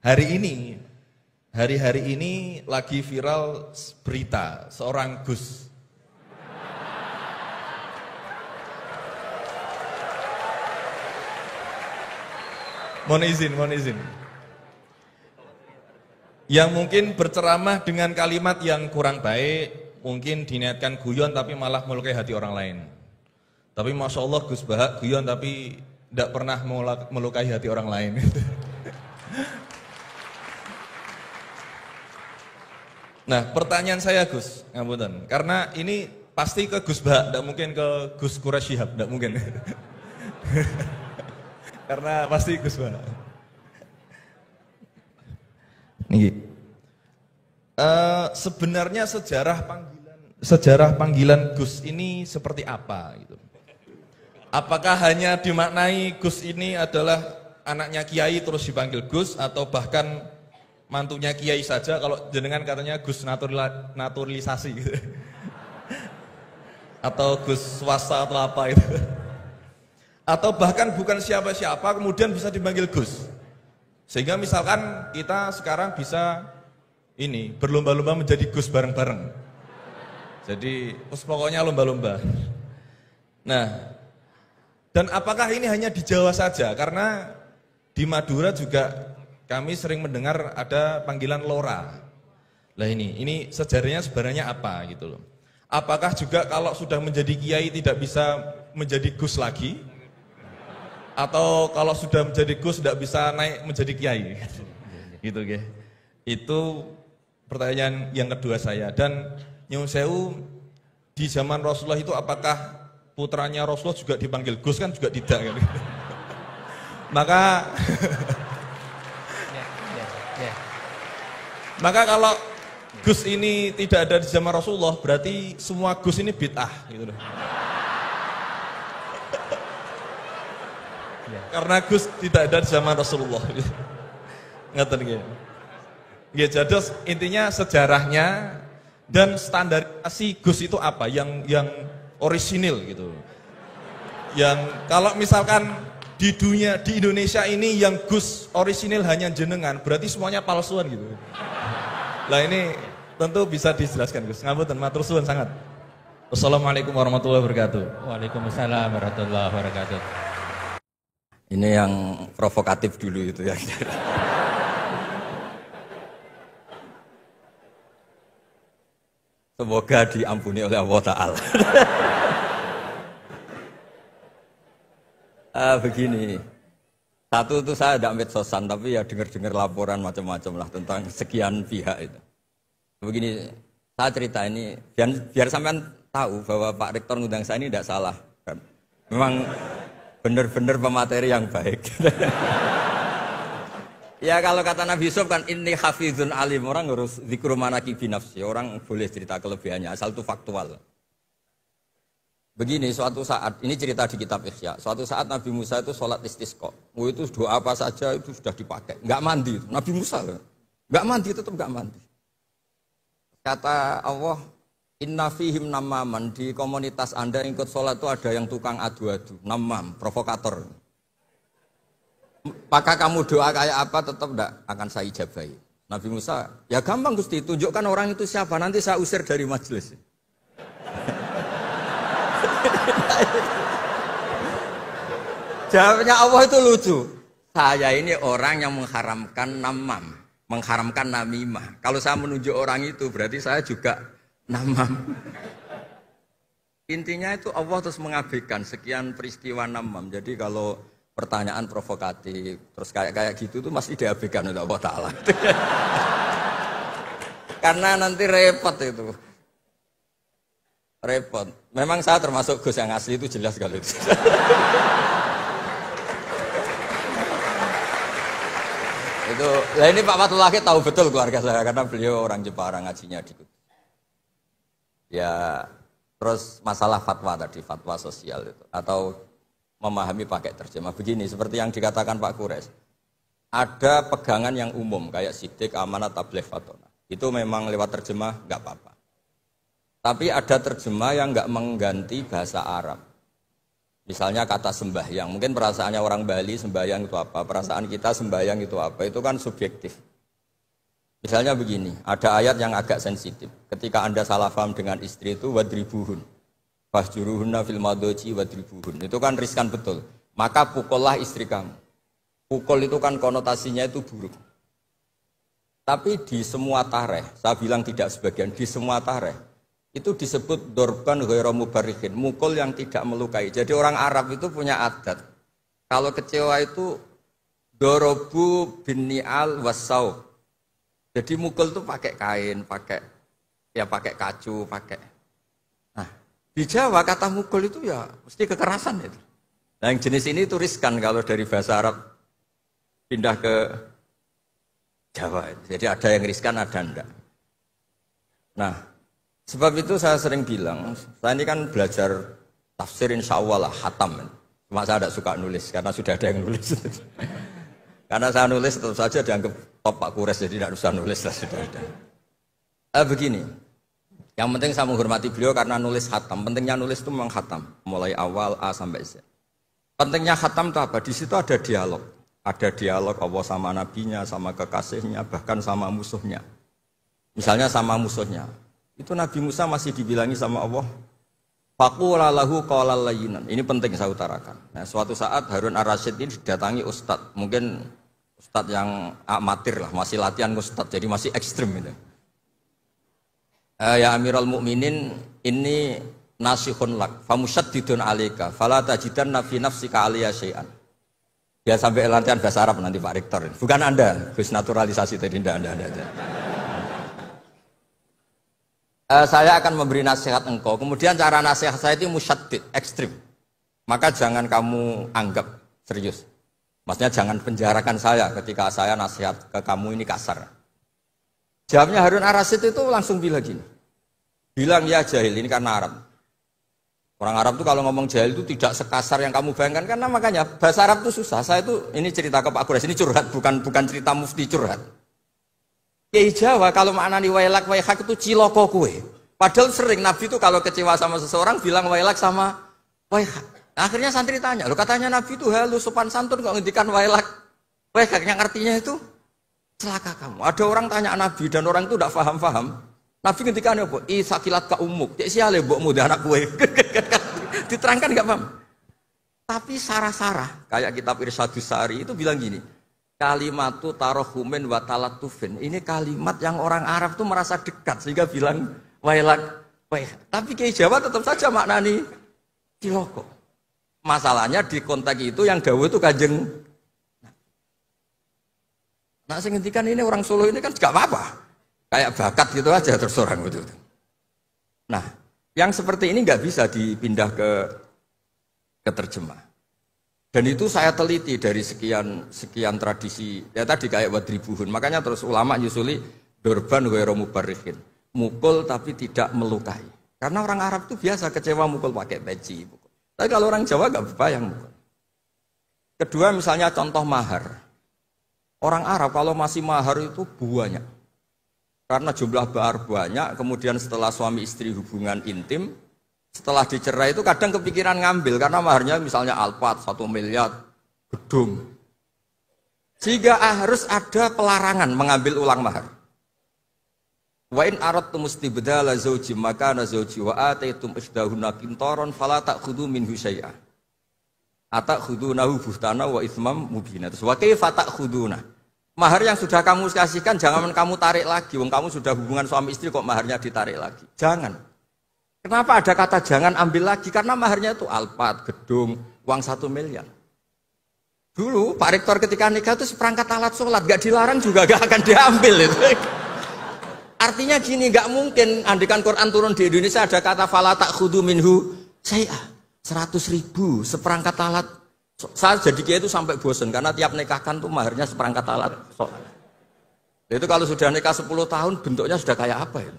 Hari ini, hari-hari ini lagi viral berita seorang Gus. Mohon izin. Yang mungkin berceramah dengan kalimat yang kurang baik, mungkin diniatkan guyon tapi malah melukai hati orang lain. Tapi Masya Allah Gus Bahak guyon tapi tidak pernah melukai hati orang lain. Nah, pertanyaan saya Gus, ngapunten, karena ini pasti ke Gus Bahak, tidak mungkin ke Gus Quraisy Shihab, tidak mungkin. Karena pasti Gus Bahak. Nih, sebenarnya sejarah panggilan Gus ini seperti apa gitu? Apakah hanya dimaknai Gus ini adalah anaknya Kiai terus dipanggil Gus, atau bahkan mantunya Kiai saja, kalau jenengan katanya Gus naturalisasi gitu. Atau Gus swasta atau apa itu. Atau bahkan bukan siapa-siapa kemudian bisa dipanggil Gus. Sehingga misalkan kita sekarang bisa ini berlomba-lomba menjadi Gus bareng-bareng. Jadi pokoknya lomba-lomba. Nah, dan apakah ini hanya di Jawa saja? Karena di Madura juga kami sering mendengar ada panggilan Lora. Lah ini sejarahnya sebenarnya apa gitu loh. Apakah juga kalau sudah menjadi kiai tidak bisa menjadi Gus lagi? Atau kalau sudah menjadi Gus tidak bisa naik menjadi kiai? Gitu ya. Itu pertanyaan yang kedua saya. Dan Nyun Sewu, di zaman Rasulullah itu apakah putranya Rasulullah juga dipanggil Gus? Kan juga tidak kan? Maka kalau Gus ini tidak ada di zaman Rasulullah, berarti semua Gus ini bid'ah gitu loh. Karena Gus tidak ada di zaman Rasulullah. Ngerti nggih. Nggih, jadi intinya sejarahnya dan standarisasi Gus itu apa yang orisinil gitu. Yang kalau misalkan di dunia, di Indonesia ini yang Gus orisinil hanya jenengan, berarti semuanya palsuan gitu. Lah ini tentu bisa dijelaskan Gus. Ngapunten, matur suwun sangat. Wassalamualaikum warahmatullahi wabarakatuh. Waalaikumsalam warahmatullahi wabarakatuh. Ini yang provokatif dulu itu ya. Semoga diampuni oleh Allah Ta'ala. Begini, satu itu saya tidak medsosan, tapi ya dengar-dengar laporan macam-macam lah tentang sekian pihak itu. Begini, saya cerita ini biar sampean tahu bahwa Pak Rektor ngundang saya ini tidak salah. Kan? Memang benar-benar pemateri yang baik. Ya kalau kata Nabi Yusuf kan ini hafizun alim, orang harus zikru manaki binafsi, orang boleh cerita kelebihannya asal itu faktual. Begini, suatu saat, ini cerita di kitab Ihya, suatu saat Nabi Musa itu sholat istisqa. Itu doa apa saja itu sudah dipakai. Enggak mandi, Nabi Musa enggak mandi, tetap enggak mandi. Kata Allah, inna fihim namaman, di komunitas Anda yang ikut sholat itu ada yang tukang adu-adu, namam, provokator. Maka kamu doa kayak apa tetap enggak akan saya ijabahi. Nabi Musa, ya gampang Gusti, tunjukkan orang itu siapa, nanti saya usir dari majelis. Jawabnya Allah itu lucu. Saya ini orang yang mengharamkan namam, mengharamkan namimah. Kalau saya menunjuk orang itu berarti saya juga namam. Intinya itu Allah terus mengabaikan sekian peristiwa namam. Jadi kalau pertanyaan provokatif terus kayak gitu tuh masih diabaikan oleh Allah Ta'ala. Karena nanti repot itu. Repot. Memang saya termasuk Gus yang asli itu jelas kalau itu. Itu, nah ini Pak Fathul Laki tahu betul keluarga saya karena beliau orang Jepara ngajinya di Kudus. Ya, terus masalah fatwa tadi, fatwa sosial itu atau memahami pakai terjemah begini seperti yang dikatakan Pak Kures. Ada pegangan yang umum kayak sidik, amanat, tabligh, fatona. Itu memang lewat terjemah nggak apa-apa. Tapi ada terjemah yang nggak mengganti bahasa Arab. Misalnya kata sembahyang, mungkin perasaannya orang Bali sembahyang itu apa, perasaan kita sembahyang itu apa, itu kan subjektif. Misalnya begini, ada ayat yang agak sensitif. Ketika Anda salah paham dengan istri itu wadribuhun, fahjuruhunna fil madoji wadribuhun. Itu kan riskan betul. Maka pukullah istri kamu. Pukul itu kan konotasinya itu buruk. Tapi di semua tareh, saya bilang tidak sebagian, di semua tareh itu disebut dorban ghairu mubarrihin, mukul yang tidak melukai. Jadi orang Arab itu punya adat. Kalau kecewa itu dorobu bin ni'al wassaub. Jadi mukul itu pakai kain, pakai kacu, pakai. Nah, di Jawa kata mukul itu ya mesti kekerasan itu. Nah, yang jenis ini itu riskan kalau dari bahasa Arab pindah ke Jawa. Jadi ada yang riskan, ada enggak. Nah, sebab itu saya sering bilang, saya ini kan belajar tafsir insya Allah lah, khatam. Cuma saya tidak suka nulis karena sudah ada yang nulis. Karena saya nulis tetap saja dianggap top Pak Kures, jadi tidak usah nulis lah, sudah ada. Begini, yang penting saya menghormati beliau karena nulis khatam. Pentingnya nulis itu memang khatam, mulai awal A sampai Z. Pentingnya khatam itu apa? Di situ ada dialog. Ada dialog Allah sama nabinya, sama kekasihnya, bahkan sama musuhnya. Misalnya sama musuhnya. Itu Nabi Musa masih dibilangi sama Allah, faqula lahu qawlan layyinan. Ini penting saya utarakan. Nah, suatu saat Harun Ar-Rasyid ini didatangi ustadz, mungkin ustadz yang amatir lah, masih latihan ustadz, jadi masih ekstrim itu. Ya Amirul Mukminin, ini nasihun lak, famusyaddidun alaika, fala tajidanna fi nafsika aliyya syai'an. Ya sampai latihan bahasa Arab nanti Pak Rektor. Bukan Anda, Gus naturalisasi tadi, Anda. Saya akan memberi nasihat engkau, kemudian cara nasihat saya itu musyaddid, ekstrim. Maka jangan kamu anggap serius. Maksudnya jangan penjarakan saya ketika saya nasihat ke kamu ini kasar. Jawabnya Harun Ar-Rasyid itu langsung bilang gini. Bilang ya jahil, ini karena Arab. Orang Arab itu kalau ngomong jahil itu tidak sekasar yang kamu bayangkan, karena makanya bahasa Arab itu susah. Saya itu, ini cerita ke Pak Kures, ini curhat, bukan cerita mufti, curhat. Kiai Jawa kalau maknani wailak waihak itu ciloko kue. Padahal sering Nabi itu kalau kecewa sama seseorang bilang wailak sama waihak. Akhirnya santri tanya, lo katanya Nabi itu halus sopan santun kok ngendikan wailak waihak, yang artinya itu celaka kamu. Ada orang tanya Nabi dan orang itu tidak paham. Nabi ngendikan apa? Sakilat ka umuk. Cek siale mbokmu dan anak kue. Diterangkan enggak paham. Tapi sarah-sarah kayak kitab Irsyadus Sari itu bilang gini. Kalimatu tarohumin wa talatufin. Ini kalimat yang orang Arab tuh merasa dekat sehingga bilang wailak. Tapi Kiai Jawa tetap saja maknani ciloko. Masalahnya di konteks itu yang dawuh itu Kanjeng. Nah, saya ngendikan ini orang Solo ini kan enggak apa-apa. Kayak bakat gitu aja terus orang gitu. Nah, yang seperti ini enggak bisa dipindah ke terjemah. Dan itu saya teliti dari sekian tradisi, ya tadi kayak wadribuhun. Makanya terus ulama nyusuli dorban ghairu mubarrihin. Mukul tapi tidak melukai. Karena orang Arab itu biasa kecewa mukul pakai peci. Tapi kalau orang Jawa nggak berbayang mukul. Kedua misalnya contoh mahar. Orang Arab kalau masih mahar itu banyak. Karena jumlah mahar banyak, kemudian setelah suami istri hubungan intim, setelah dicerai itu kadang kepikiran ngambil karena maharnya misalnya Alphard 1 miliar gedung. Sehingga harus ada pelarangan mengambil ulang mahar. Wa in aradtum istibdala zawji makana zawji wa ataitum isdahunna qintaran fala ta'khudhu minhu syai'a. Atakhudunahu buhtana wa itsmam mubina. Wa kaifa ta'khuduna? Mahar yang sudah kamu kasihkan jangan kamu tarik lagi. Wong kamu sudah hubungan suami istri kok maharnya ditarik lagi. Jangan. Kenapa ada kata jangan ambil lagi? Karena maharnya itu Alphard, gedung, uang 1 miliar. Dulu Pak Rektor ketika nikah itu seperangkat alat sholat, gak dilarang juga gak akan diambil itu. Artinya gini, gak mungkin andikan Quran turun di Indonesia ada kata fala ta'khudhu minhu syai'a 100.000 seperangkat alat. Saya jadi kiai itu sampai bosan karena tiap nikahkan tuh maharnya seperangkat alat sholat. Itu kalau sudah nikah 10 tahun bentuknya sudah kayak apa ya?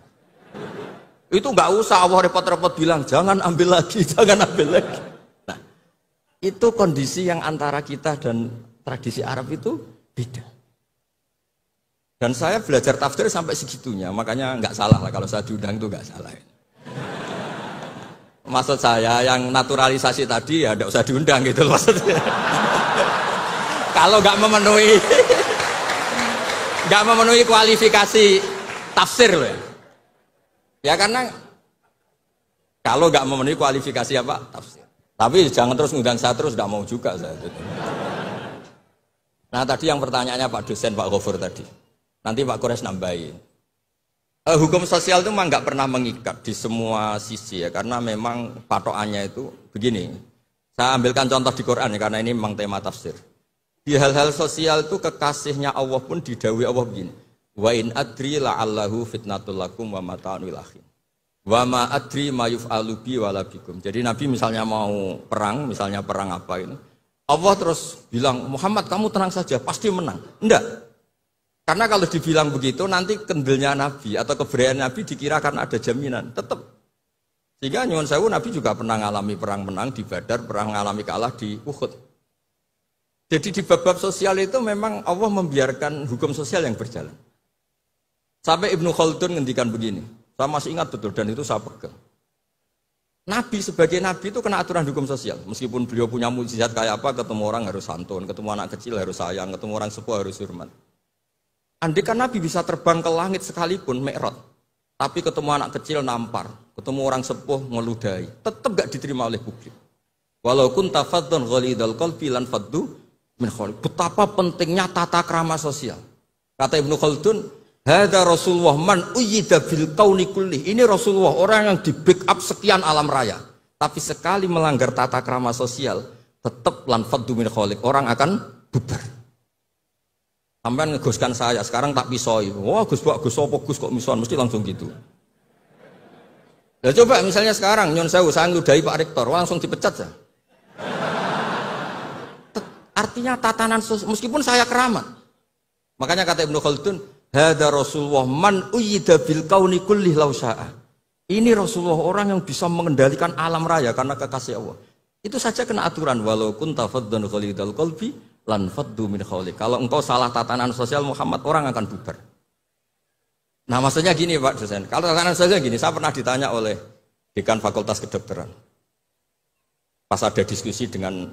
Itu nggak usah Allah repot-repot bilang jangan ambil lagi, jangan ambil lagi. Nah, itu kondisi yang antara kita dan tradisi Arab itu beda. Dan saya belajar tafsir sampai segitunya, makanya nggak salah lah kalau saya diundang itu nggak salah. Maksud saya yang naturalisasi tadi ya tidak usah diundang gitu loh maksudnya. Kalau nggak memenuhi kualifikasi tafsir loh ya. Ya karena kalau nggak memenuhi kualifikasi apa tafsir. Tapi jangan terus ngundang saya terus, tidak mau juga saya. Nah tadi yang pertanyaannya Pak dosen Pak Ghafur tadi. Nanti Pak Kores nambahin. Hukum sosial itu memang nggak pernah mengikat di semua sisi ya, karena memang patokannya itu begini. Saya ambilkan contoh di Quran ya, karena ini memang tema tafsir. Di hal-hal sosial itu kekasihnya Allah pun didhawuhi Allah begini. Wa in adri la'allahu fitnatul lakum wa mata'un ilahim. Wa ma adri ma yuf'alu bi wala bikum. Jadi Nabi misalnya mau perang, misalnya perang apa ini, Allah terus bilang, Muhammad kamu tenang saja, pasti menang. Enggak. Karena kalau dibilang begitu nanti kendilnya Nabi atau keberanian Nabi dikira karena ada jaminan, tetap. Sehingga nyuwun sewu Nabi juga pernah mengalami perang menang di Badar, pernah mengalami kalah di Uhud. Jadi di bab-bab sosial itu memang Allah membiarkan hukum sosial yang berjalan. Sampai Ibnu Khaldun ngendikan begini, saya masih ingat betul dan itu saya pegang. Nabi sebagai Nabi itu kena aturan hukum sosial. Meskipun beliau punya mukjizat kayak apa, ketemu orang harus santun, ketemu anak kecil harus sayang, ketemu orang sepuh harus hormat. Andai kan Nabi bisa terbang ke langit sekalipun Mi'raj, tapi ketemu anak kecil nampar, ketemu orang sepuh ngeludahi, tetap gak diterima oleh publik. Walau kunta faddan ghalidhal qalbi lan faddu min khawlik. Betapa pentingnya tata krama sosial. Kata Ibnu Khaldun, hadza Rasulullah man uyyida bil kauni kulli. Ini Rasulullah orang yang di backup sekian alam raya. Tapi sekali melanggar tata krama sosial, tetap lan faddu min khawlik. Orang akan bubar. Sampai ngegoskan saya, sekarang tak pisoi. Wah Gus apa Gus kok mison, mesti langsung gitu. Ya coba misalnya sekarang, nyon sewu, saya ngeludahi Pak Rektor, langsung dipecat ya. Artinya tatanan sosial, meskipun saya keramat. Makanya kata Ibnu Khaldun, hadza Rasulullah man uyyida bil kauni kulli law syaa. Ini Rasulullah orang yang bisa mengendalikan alam raya karena kekasih Allah. Itu saja kena aturan, walau kunta faddan ghalidhal qalbi lan faddu min khawlik. Kalau engkau salah tatanan sosial Muhammad, orang akan bubar. Nah maksudnya gini Pak dosen, kalau tatanan sosial gini, saya pernah ditanya oleh dekan Fakultas Kedokteran pas ada diskusi dengan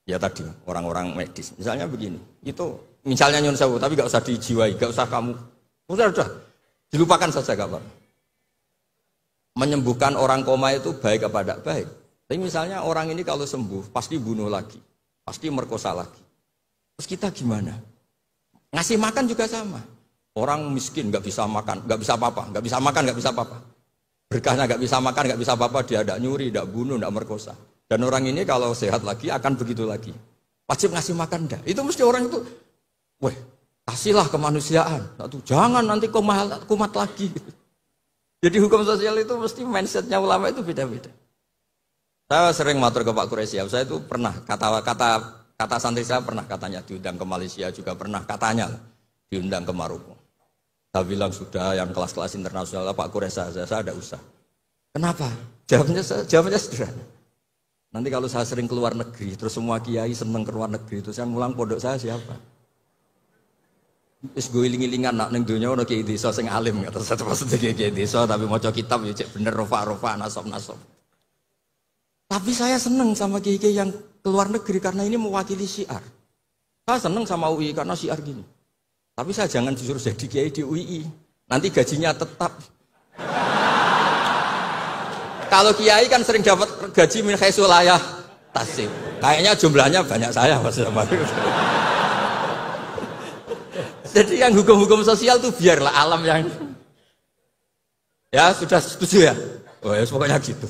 ya tadi orang-orang medis, misalnya begini, itu misalnya nyun sewu, tapi gak usah dijiwai, gak usah kamu, udah dilupakan saja gak Pak. Menyembuhkan orang koma itu baik apa tidak baik. Tapi misalnya orang ini kalau sembuh pasti bunuh lagi, pasti merkosa lagi. Terus kita gimana? Ngasih makan juga sama. Orang miskin nggak bisa makan, nggak bisa apa-apa, nggak bisa makan, nggak bisa apa-apa. Berkahnya nggak bisa makan, nggak bisa apa-apa, dia tidak nyuri, tidak bunuh, tidak merkosa. Dan orang ini kalau sehat lagi akan begitu lagi. Wajib ngasih makan enggak? Itu mesti orang itu, weh, kasihlah kemanusiaan. Satu, jangan nanti kumat lagi. Jadi hukum sosial itu mesti mindsetnya ulama itu beda-beda. Saya sering matur ke Pak Quraisyah, saya itu pernah kata santri saya pernah katanya diundang ke Malaysia, juga pernah katanya diundang ke Maroko. Saya bilang sudah yang kelas-kelas internasional Pak Quraisyah, saya ada usah. Kenapa? Jawabnya sederhana. Nanti kalau saya sering keluar negeri, terus semua kiai seneng keluar negeri, terus yang ngulang pondok saya siapa? Wis guling-gilingan nak ning donya ono kiai desa sing alim, kata saya maksudnya kiai desa tapi maca kitab ya cek bener rofa nasab. Tapi saya seneng sama kiai-kiai yang keluar negeri karena ini mewakili syiar. Saya seneng sama UI karena syiar gini. Tapi saya jangan disuruh jadi kiai di UI. Nanti gajinya tetap. Kalau kiai kan sering dapat gaji min khaisul layah tasib. Kayaknya jumlahnya banyak saya Mas. Jadi yang hukum-hukum sosial tuh biarlah alam yang. Ya sudah setuju ya. Oh ya pokoknya gitu.